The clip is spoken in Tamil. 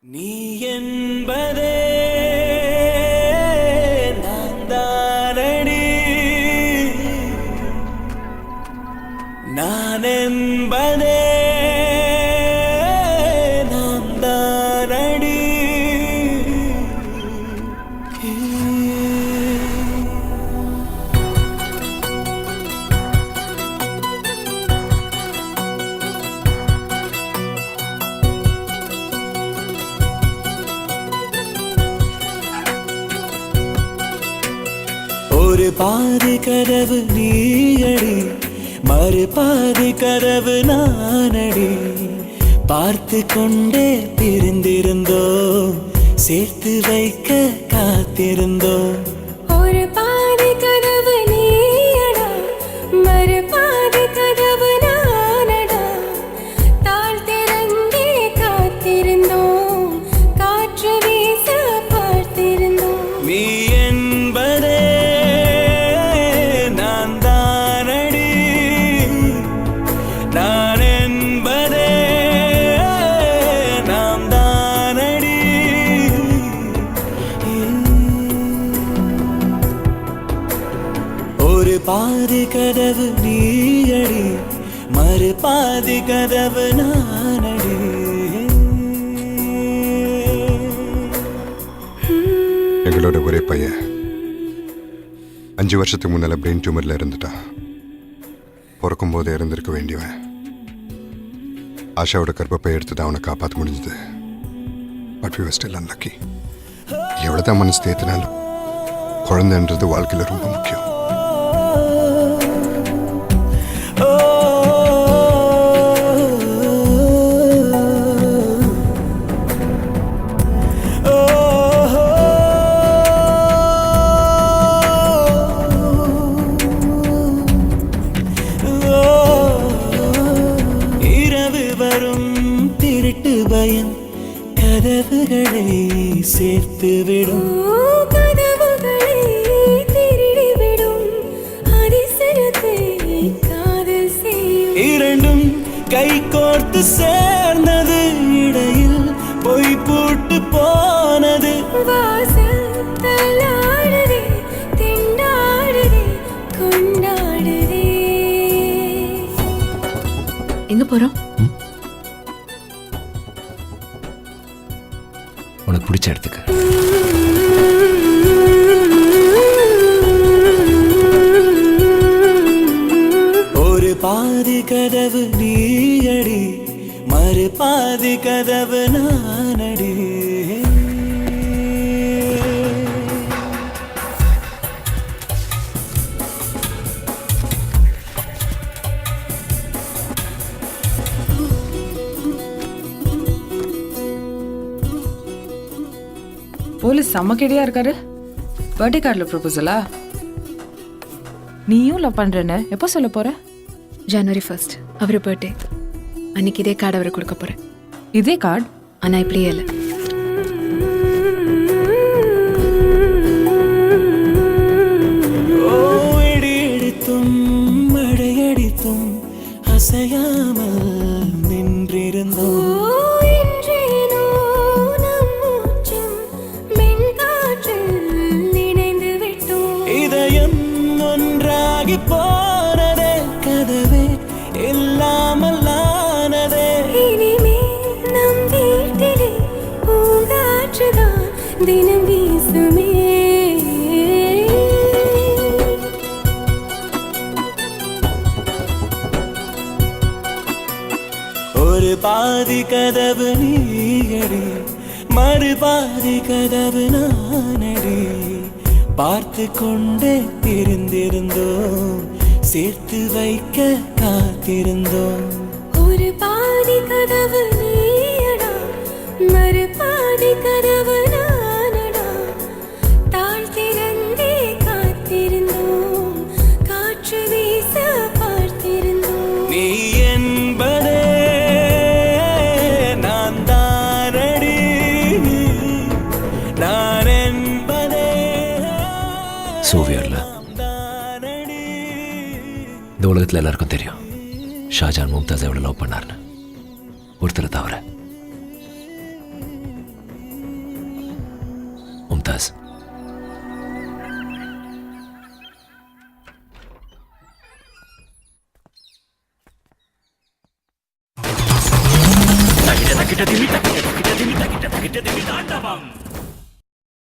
நீ என்பதே நான் தானடி, நான் என்பதே நான் தானடி. ஒரு பாதி கதவு நீயடி, மறு பாதி கதவு நானடி. பார்த்து கொண்டே பிரிந்திருந்தோம், சேர்த்து வைக்க காத்திருந்தோம். ஒரு பாதி கதவு நீயடா, மறு பாதி கதவு நானடா. தாழ் திறந்தே காத்திருந்தோம், காற்று வீச பார்த்திருந்தோம். நீ என்பதே நான் தானடி, நான் என்பதே நாம் தானடி. ஒரு பாதி கதவு நீயடி, மறு பாதி கதவு நானடி. எங்களோட ஒரே பையன் 5 வருஷத்துக்கு முன்னால பிரெயின் டியூமர்ல இருந்துட்டான். பிறக்கும் போதே இருந்திருக்க வேண்டியவன். ஆஷாவோட கர்ப்பப்பை எடுத்து தான் அவனை காப்பாற்ற முடிஞ்சது. But we were still unlucky. எவ்வளோதான் மனசு தேத்தினாலும் குழந்தைன்றது வாழ்க்கையில் ரொம்ப முக்கியம். இரவு வரும் திருட்டு பயம் கதவுகளை சேர்த்துவிடும். கதவுகளை திருடிவிடும், அதிசயத்தை காதல் செய்யும். இரண்டும் கை கோர்த்து சேர்ந்தது, இடையில் பொய் பூட்டு போனது. வாசல் தள்ளாடுதே, திண்டாடுதே, கொண்டாடுதே. எங்க போறோம்? உனக்கு பிடிச்ச இடத்துக்கு. ஒரு பாதி கதவு நீயடி, மறு பாதி கதவு நானடி. போலீஸ் செம்ம கேடியா இருக்காரு. பர்த்டே கார்டில் ப்ரொபோசலா? நீயும் லவ் பண்றேன்னு எப்போ சொல்ல போற? ஜனவரி 1 அவர் பர்த்டே அன்னைக்கு இதே கார்டு அவருக்கு கொடுக்க போறேன். இதே கார்டு? ஆனால் இப்படியே இல்லை. இடித்தும் மழையடித்தும் அசையாமல் நின்றிருந்தோம். என்றேனோ நம் மூச்சும் மென்காற்றில் நினைந்து விட்டோம். இதயம் ஒன்றாகி போனதே, கதவே இல்லாமல் ஆனதே. இனிமேல் நம் வீட்டிலே பூங்காற்றுதான் தினம் வீசுமே. ஒரு பாதி கதவு நீயடி, மறு பாதி கதவு நானடி. பார்த்து கொண்டே பிரிந்திருந்தோம், சேர்த்து வைக்க காத்திருந்தோம். ஒரு பாதி கதவு நீயடா, மறு பாதி கதவு நானடா. தாழ் திறந்தே காத்திருந்தோம், காற்று வீச பார்த்திருந்தோம். நீ என்பதே நான் தானடி, நான் என்பதே சோவியர்ல நாம் தானடி. இந்த உலகத்தில் எல்லாருக்கும் தெரியும் ஷாஜான் மும்தாஸ் எவ்வளோ லவ் பண்ணார்னு. ஒருத்தரை தவிர. கிளாஸ். தகிட தகிட திமி தகிட தகிட திமி தகிட தகிட திமி தாண்டவம்